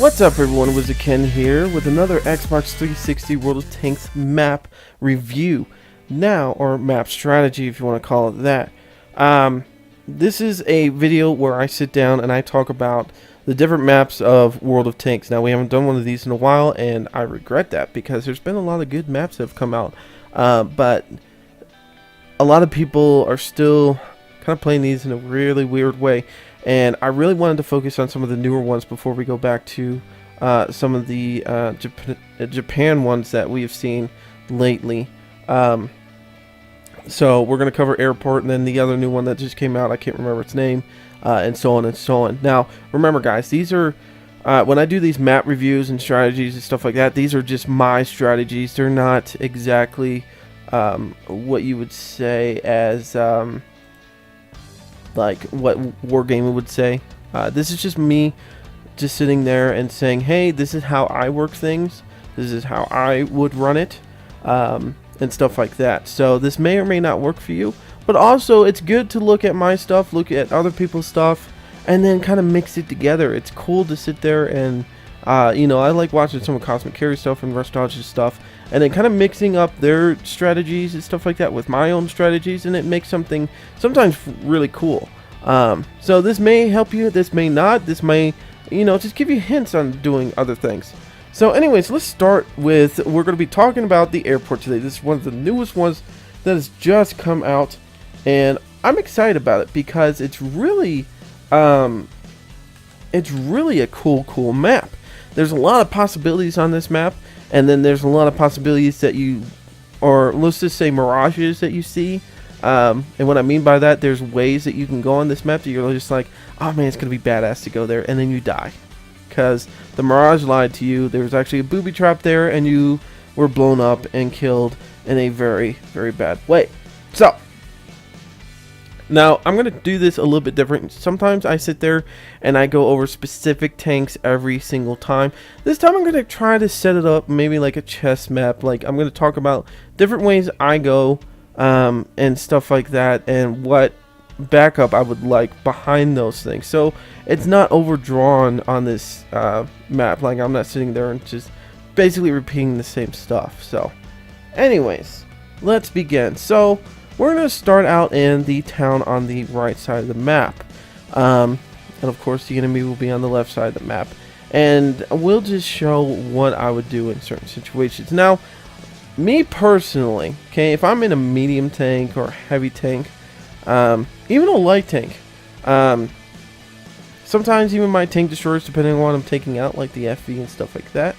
What's up everyone, WizardKen here with another Xbox 360 World of Tanks map review now, or map strategy if you want to call it that. This is a video where I sit down and I talk about the different maps of World of Tanks. Now we haven't done one of these in a while and I regret that because there's been a lot of good maps that have come out, but a lot of people are still kind of playing these in a really weird way. And I really wanted to focus on some of the newer ones before we go back to some of the Japan ones that we have seen lately. So we're going to cover Airport and then the other new one that just came out. I can't remember its name, and so on and so on. Now, remember guys, these are, when I do these map reviews and strategies and stuff like that, these are just my strategies. They're not exactly what you would say as... like what Wargaming would say. This is just me just sitting there and saying, hey, this is how I work things, this is how I would run it, and stuff like that. So this may or may not work for you, but also it's good to look at my stuff, look at other people's stuff, and then kind of mix it together. It's cool to sit there and you know, I like watching some of Cosmic Carry stuff and Rush Dodge's stuff, and then kind of mixing up their strategies and stuff like that with my own strategies, and it makes something sometimes really cool. So this may help you, this may not, this may, you know, just give you hints on doing other things. So anyways, let's start with, we're going to be talking about the Airport today. This is one of the newest ones that has just come out, and I'm excited about it because it's really a cool map. There's a lot of possibilities on this map, and then there's a lot of possibilities that you, or let's just say mirages that you see. And what I mean by that, there's ways that you can go on this map that you're just like, oh man, it's going to be badass to go there, and then you die. Because the mirage lied to you, there was actually a booby trap there, and you were blown up and killed in a very, very bad way. So, now, I'm going to do this a little bit different. Sometimes I sit there and I go over specific tanks every single time. This time I'm going to try to set it up maybe like a chess map. Like, I'm going to talk about different ways I go and stuff like that, and what backup I would like behind those things. So it's not overdrawn on this map. Like, I'm not sitting there and just basically repeating the same stuff. So anyways, let's begin. So we're going to start out in the town on the right side of the map. And of course the enemy will be on the left side of the map. And we'll just show what I would do in certain situations. Now, me personally, okay, if I'm in a medium tank or heavy tank, even a light tank, sometimes even my tank destroyers, depending on what I'm taking out, like the FV and stuff like that,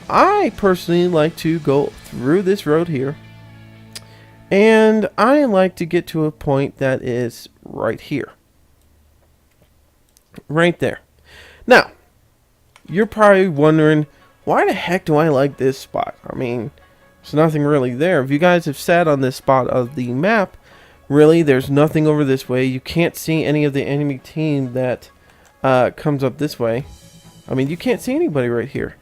I personally like to go through this road here. And I like to get to a point that is right here. Right there. Now, you're probably wondering, why the heck do I like this spot? I mean, there's nothing really there. If you guys have sat on this spot of the map, really, there's nothing over this way. You can't see any of the enemy team that comes up this way. I mean, you can't see anybody right here.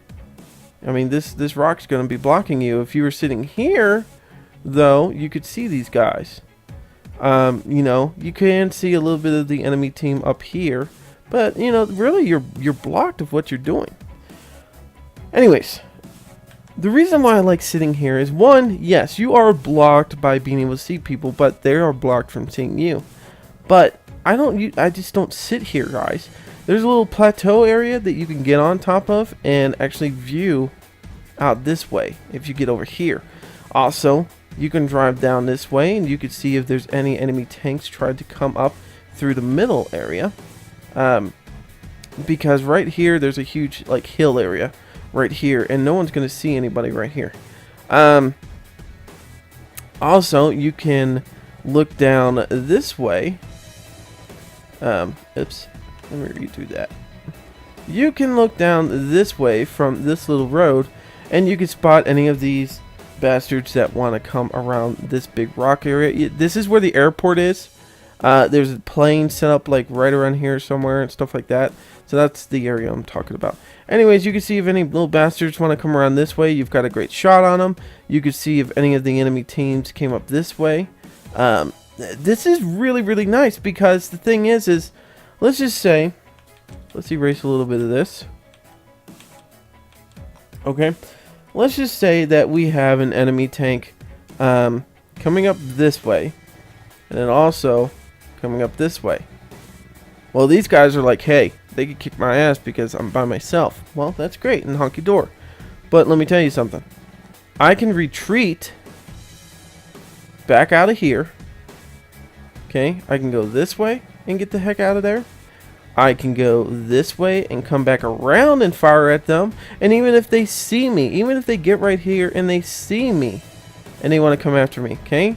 I mean, this rock's going to be blocking you. If you were sitting here, though, you could see these guys. You know, you can see a little bit of the enemy team up here, but you know, really you're blocked of what you're doing. Anyways, the reason why I like sitting here is, one, yes, you are blocked by being able to see people, but they are blocked from seeing you. But I just don't sit here, guys. There's a little plateau area that you can get on top of and actually view out this way if you get over here. Also, you can drive down this way and you can see if there's any enemy tanks tried to come up through the middle area. Because right here there's a huge like hill area right here, and no one's going to see anybody right here. Also, you can look down this way. Oops, let me redo that. You can look down this way from this little road, and you can spot any of these bastards that want to come around this big rock area. This is where the airport is. There's a plane set up like right around here somewhere and stuff like that. So that's the area I'm talking about. Anyways, you can see if any little bastards want to come around this way, you've got a great shot on them. You can see if any of the enemy teams came up this way. This is really, really nice because the thing is let's just say, let's erase a little bit of this. Okay, let's just say that we have an enemy tank coming up this way, and then also coming up this way. Well, these guys are like, hey, they could kick my ass because I'm by myself. Well, that's great and honky door. But let me tell you something. I can retreat back out of here. Okay, I can go this way and get the heck out of there. I can go this way and come back around and fire at them. And even if they see me, even if they get right here and they see me and they want to come after me, okay,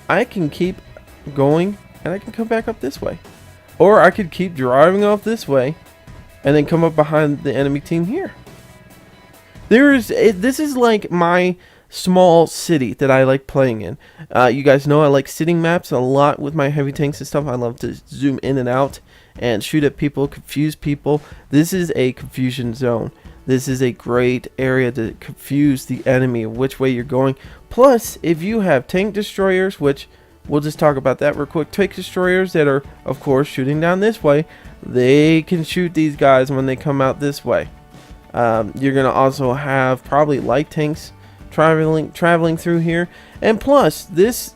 I can keep going and I can come back up this way. Or I could keep driving off this way and then come up behind the enemy team here. This is like my small city that I like playing in. You guys know I like sitting maps a lot with my heavy tanks and stuff. I love to zoom in and out and shoot at people, confuse people. This is a confusion zone. This is a great area to confuse the enemy which way you're going. Plus, if you have tank destroyers, which we'll just talk about that real quick. Tank destroyers that are, of course, shooting down this way, they can shoot these guys when they come out this way. You're going to also have probably light tanks traveling through here. And plus, this,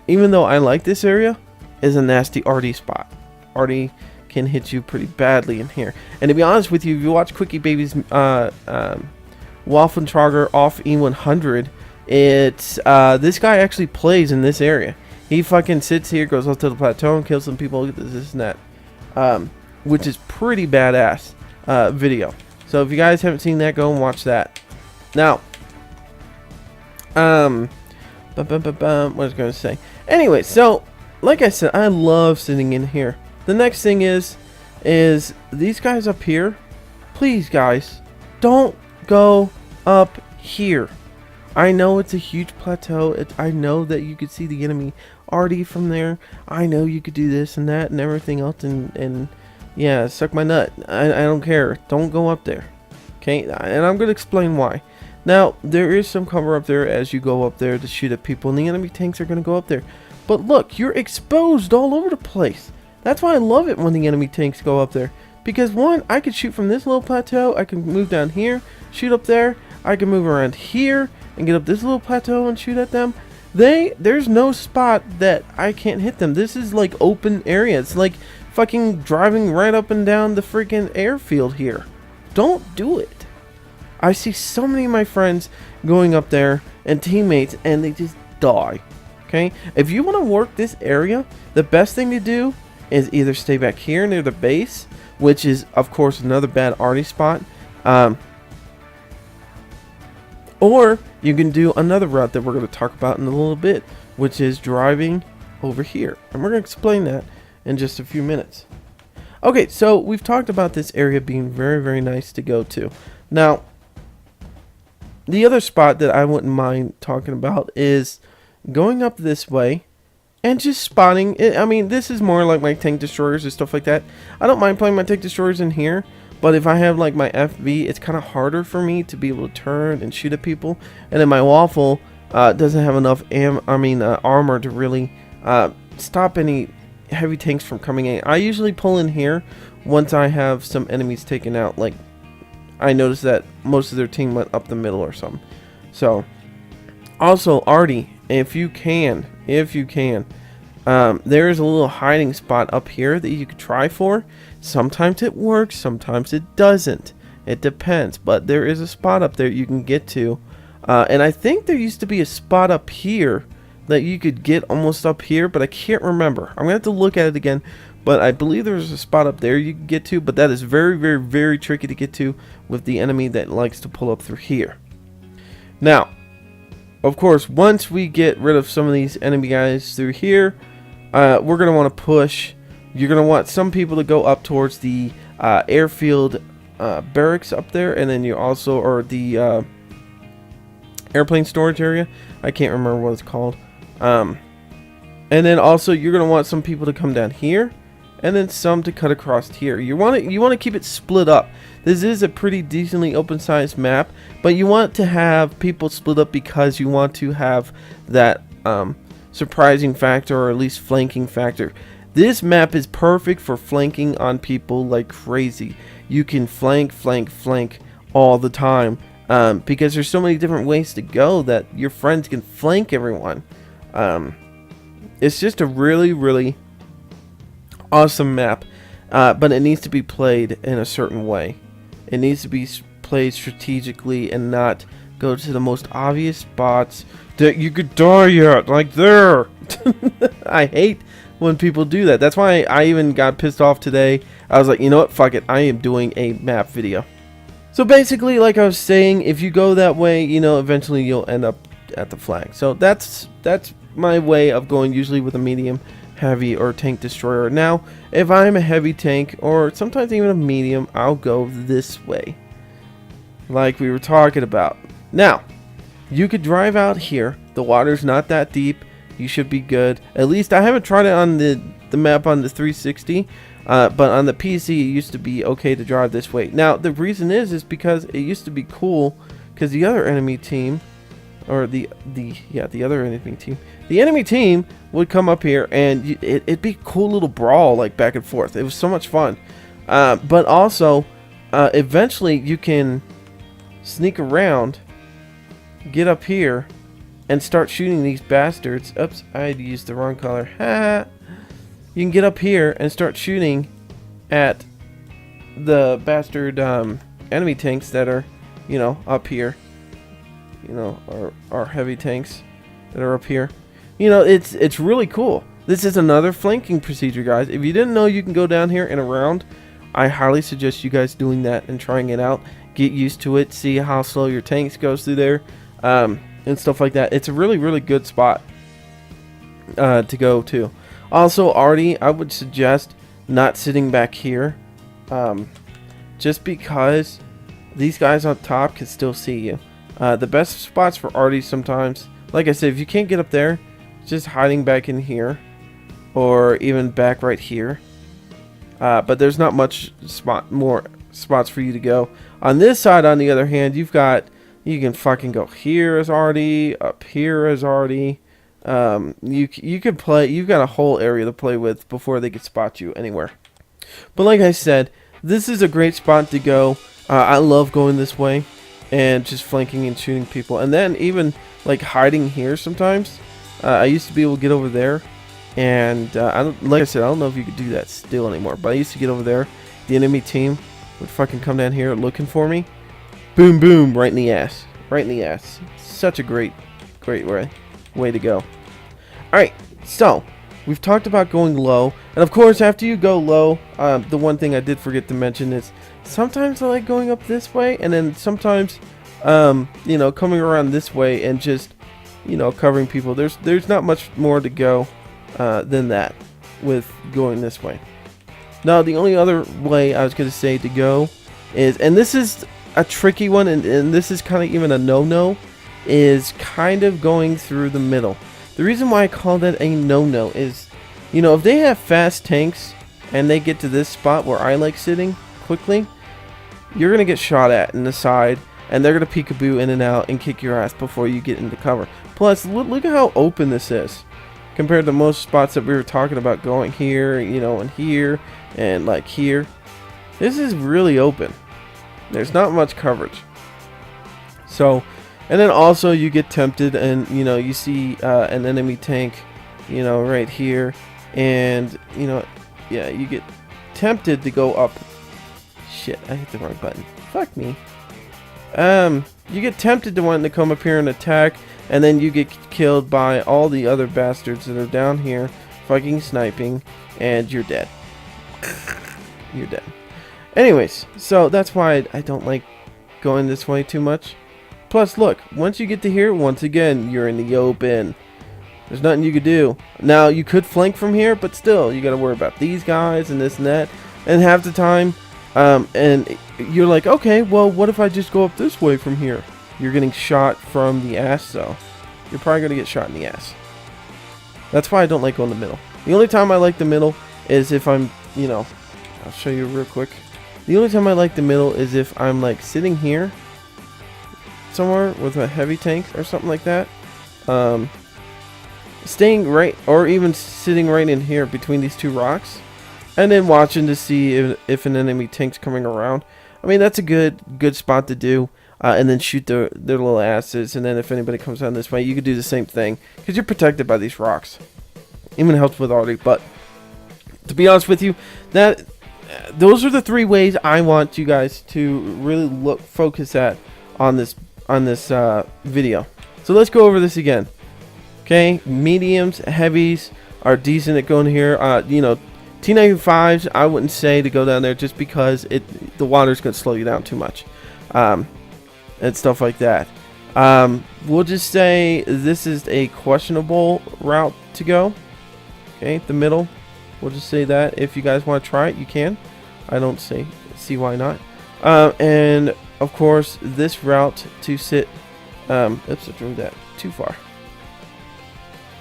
even though I like this area, is a nasty RD spot. RD can hit you pretty badly in here. And to be honest with you, if you watch Quickie Baby's Waffentrager off E100, it's this guy actually plays in this area. He fucking sits here, goes up to the plateau and kills some people, this and that, which is pretty badass video. So if you guys haven't seen that, go and watch that. Now, what was I going to say? Anyway, so like I said, I love sitting in here. The next thing is these guys up here. Please, guys, don't go up here. I know it's a huge plateau. I know that you could see the enemy already from there. I know you could do this and that and everything else and yeah, suck my nut. I don't care. Don't go up there. Okay, and I'm going to explain why. Now, there is some cover up there as you go up there to shoot at people, and the enemy tanks are going to go up there. But look, you're exposed all over the place. That's why I love it when the enemy tanks go up there. Because one, I could shoot from this little plateau. I can move down here, shoot up there. I can move around here and get up this little plateau and shoot at them. There's no spot that I can't hit them. This is like open area. It's like fucking driving right up and down the freaking airfield here. Don't do it. I see so many of my friends going up there and teammates and they just die. Okay? If you want to work this area, the best thing to do is either stay back here near the base, which is of course another bad arty spot, or you can do another route that we're going to talk about in a little bit, which is driving over here. And we're going to explain that in just a few minutes. Okay, so we've talked about this area being very, very nice to go to. Now, the other spot that I wouldn't mind talking about is going up this way and just spotting. I mean, this is more like my tank destroyers and stuff like that. I don't mind playing my tank destroyers in here, but if I have like my FV, it's kind of harder for me to be able to turn and shoot at people. And then my Waffle doesn't have enough armor to really stop any heavy tanks from coming in. I usually pull in here once I have some enemies taken out. Like, I noticed that most of their team went up the middle or something. So, also, Artie, if you can, there is a little hiding spot up here that you could try for. Sometimes it works, sometimes it doesn't. It depends, but there is a spot up there you can get to. And I think there used to be a spot up here that you could get almost up here, but I can't remember. I'm going to have to look at it again, but I believe there's a spot up there you can get to, but that is very, very, very tricky to get to with the enemy that likes to pull up through here. Now, of course, once we get rid of some of these enemy guys through here, we're going to want to push. You're going to want some people to go up towards the airfield barracks up there, and then you also, or the airplane storage area. I can't remember what it's called. And then also you're going to want some people to come down here, and then some to cut across here. You want to keep it split up. This is a pretty decently open sized map, but you want to have people split up because you want to have that surprising factor, or at least flanking factor. This map is perfect for flanking on people like crazy. You can flank all the time, because there's so many different ways to go that your friends can flank everyone. It's just a really, really awesome map, but it needs to be played in a certain way. It needs to be played strategically and not go to the most obvious spots that you could die at, like there. I hate when people do that. That's why I even got pissed off today. I was like, you know what, fuck it, I am doing a map video. So basically, like I was saying, if you go that way, you know, eventually you'll end up at the flag. So that's my way of going, usually with a medium, heavy, or tank destroyer. Now, if I'm a heavy tank, or sometimes even a medium, I'll go this way, like we were talking about. Now, you could drive out here. The water's not that deep. You should be good. At least I haven't tried it on the map on the 360, but on the PC it used to be okay to drive this way. Now, the reason is because it used to be cool, because the other enemy team, or the other enemy team, the enemy team would come up here, and it'd be a cool little brawl, like back and forth. It was so much fun. But also, eventually you can sneak around, get up here, and start shooting these bastards. Oops, I used the wrong color. Ha! You can get up here and start shooting at the bastard enemy tanks that are, you know, up here. You know, our heavy tanks that are up here. You know, it's really cool. This is another flanking procedure, guys. If you didn't know you can go down here and around, I highly suggest you guys doing that and trying it out. Get used to it. See how slow your tanks goes through there. And stuff like that. It's a really, really good spot to go to. Also, Artie, I would suggest not sitting back here, just because these guys on top can still see you. The best spots for Artie sometimes, like I said, if you can't get up there, just hiding back in here, or even back right here. But there's not much more spots for you to go. On this side, on the other hand, you can fucking go here as Artie, up here as Artie. You can play. You've got a whole area to play with before they can spot you anywhere. But like I said, this is a great spot to go. I love going this way and just flanking and shooting people, and then even like hiding here sometimes. I used to be able to get over there, and like I said, I don't know if you could do that still anymore. But I used to get over there. The enemy team would fucking come down here looking for me. Boom, boom, right in the ass. Right in the ass. Such a great way to go. Alright, so, we've talked about going low. And of course, after you go low, the one thing I did forget to mention is, sometimes I like going up this way, and then sometimes, you know, coming around this way and just, you know, covering people. There's not much more to go than that with going this way. Now, the only other way I was going to say to go is, and this is a tricky one, and this is kind of even a no-no, is kind of going through the middle. The reason why I call that a no-no is, you know, if they have fast tanks and they get to this spot where I like sitting quickly, you're going to get shot at in the side, and they're going to peekaboo in and out and kick your ass before you get into cover. Plus, look at how open this is compared to most spots that we were talking about going here, you know, and here, and like here. This is really open. There's not much coverage. So, and then also you get tempted, and you know, you see an enemy tank, you know, right here, and you know, yeah, you get tempted to go up. Shit, I hit the wrong button. Fuck me. You get tempted to want to come up here and attack, and then you get killed by all the other bastards that are down here fucking sniping, and you're dead. You're dead. Anyways, so that's why I don't like going this way too much. Plus, look, once you get to here, once again, you're in the open. There's nothing you could do. Now, you could flank from here, but still, you gotta worry about these guys and this and that. And half the time, and you're like, okay, well, what if I just go up this way from here? You're getting shot from the ass, though. You're probably gonna get shot in the ass. That's why I don't like going the middle. The only time I like the middle is if I'm, you know, I'll show you real quick. The only time I like the middle is if I'm like sitting here somewhere with a heavy tank or something like that. Staying right, or even sitting right in here between these two rocks, and then watching to see if an enemy tank's coming around. I mean, that's a good spot to do. and then shoot their little asses. And then if anybody comes down this way, you could do the same thing because you're protected by these rocks. Even helps with arty. But to be honest with you, those are the 3 ways I want you guys to really focus on this video. So let's go over this again. Okay, mediums, heavies are decent at going here. You know, T95s, I wouldn't say to go down there just because the water's going to slow you down too much, and stuff like that. We'll just say this is a questionable route to go. Okay, the middle. We'll just say that if you guys want to try it, you can. I don't see why not. And of course, this route to sit. Oops, I drew that too far.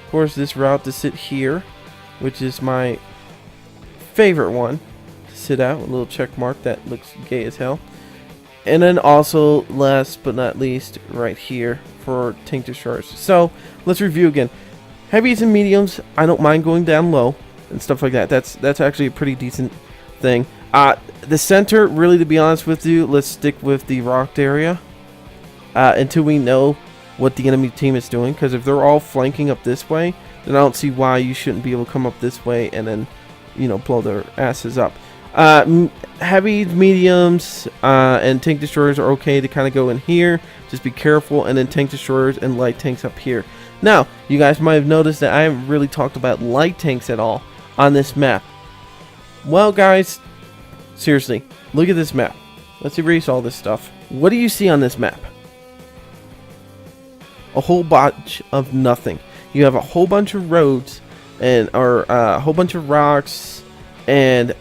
Of course, this route to sit here, which is my favorite one to sit out, a little check mark that looks gay as hell. And then also, last but not least, right here for tank destroyers. So let's review again. Heavies and mediums, I don't mind going down low and stuff like that. That's actually a pretty decent thing. The center, really, to be honest with you, let's stick with the rocked area until we know what the enemy team is doing. Because if they're all flanking up this way, then I don't see why you shouldn't be able to come up this way and then, you know, blow their asses up. Heavy, mediums, and tank destroyers are okay to kind of go in here. Just be careful. And then tank destroyers and light tanks up here. Now, you guys might have noticed that I haven't really talked about light tanks at all on this map. Well, guys, seriously, look at this map. Let's erase all this stuff. What do you see on this map? A whole bunch of nothing. You have a whole bunch of roads or a whole bunch of rocks, and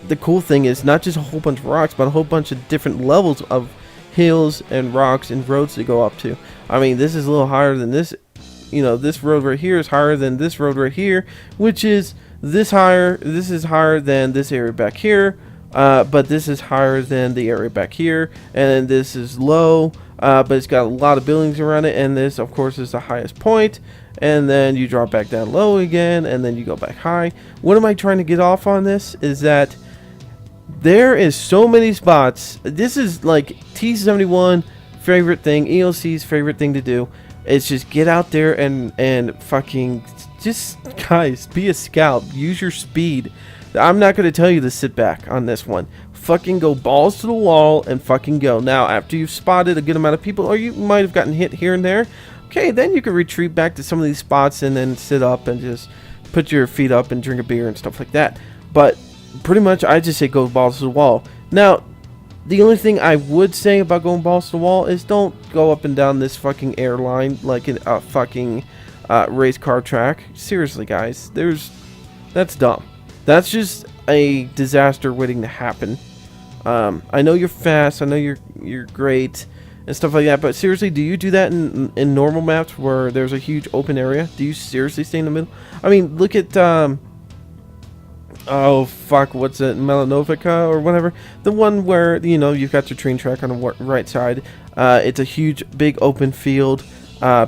the cool thing is not just a whole bunch of rocks, but a whole bunch of different levels of hills and rocks and roads to go up to. I mean, this is a little higher than this. You know, this road right here is higher than this road right here, which is this higher. This is higher than this area back here, but this is higher than the area back here, and this is low, but it's got a lot of buildings around it, and this, of course, is the highest point, and then you drop back down low again, and then you go back high. What am I trying to get off on this is that there is so many spots. This is like T71 favorite thing, ELC's favorite thing to do. It's just get out there and fucking just, guys, be a scout. Use your speed. I'm not going to tell you to sit back on this one. Fucking go balls to the wall and fucking go. Now, after you've spotted a good amount of people, or you might have gotten hit here and there, okay, then you can retreat back to some of these spots and then sit up and just put your feet up and drink a beer and stuff like that. But pretty much, I just say go balls to the wall. Now, the only thing I would say about going balls to the wall is don't go up and down this fucking airline like a fucking race car track. Seriously, guys, that's dumb. That's just a disaster waiting to happen. I know you're fast. I know you're great and stuff like that. But seriously, do you do that in normal maps where there's a huge open area? Do you seriously stay in the middle? I mean, look at oh fuck, what's it, Melanovica or whatever, the one where, you know, you've got your train track on the right side. It's a huge big open field,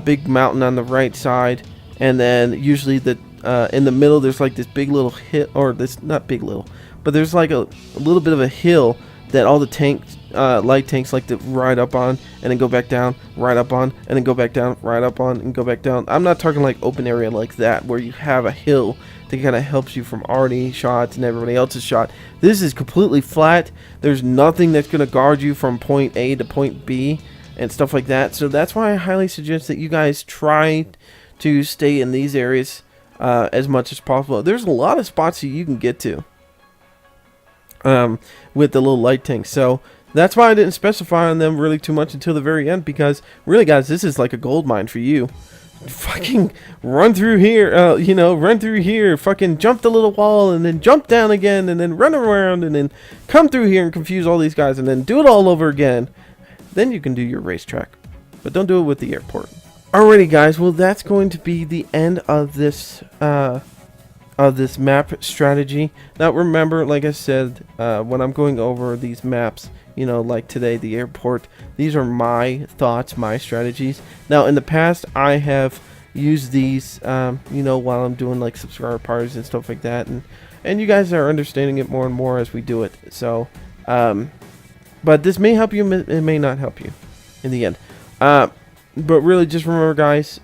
big mountain on the right side, and then usually in the middle there's like this big little hill, or this, not big little, but there's like a little bit of a hill that all the tanks, light tanks, like to ride up on and then go back down, ride up on and then go back down, ride up on and go back down. I'm not talking like open area like that where you have a hill that kind of helps you from arty shots and everybody else's shot. This is completely flat. There's nothing that's going to guard you from point A to point B and stuff like that. So that's why I highly suggest that you guys try to stay in these areas as much as possible. There's a lot of spots that you can get to with the little light tanks. So that's why I didn't specify on them really too much until the very end, because really, guys, this is like a gold mine for you. Fucking run through here, you know, run through here, fucking jump the little wall and then jump down again and then run around and then come through here and confuse all these guys and then do it all over again. Then you can do your racetrack, but don't do it with the airport. Alrighty, guys, well, that's going to be the end of this map strategy. Now remember, like I said, when I'm going over these maps, you know, like today, the airport, these are my thoughts, my strategies. Now in the past, I have used these, you know, while I'm doing like subscriber parties and stuff like that, and you guys are understanding it more and more as we do it. So but this may help you, it may not help you. in the end. But really, just remember, guys,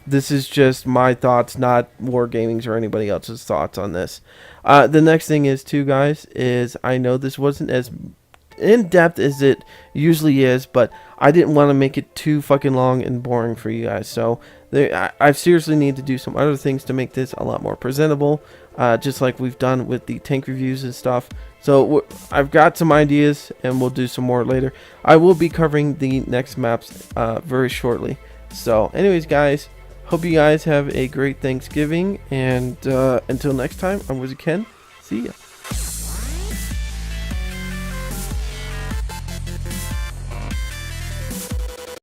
this is just my thoughts, not Wargaming's or anybody else's thoughts on this. The next thing is, too, guys, is I know this wasn't as in-depth as it usually is, but I didn't want to make it too fucking long and boring for you guys. So I seriously need to do some other things to make this a lot more presentable, just like we've done with the tank reviews and stuff. So I've got some ideas, and we'll do some more later. I will be covering the next maps very shortly. So anyways, guys, hope you guys have a great Thanksgiving, and until next time, I'm WizardKen. See ya.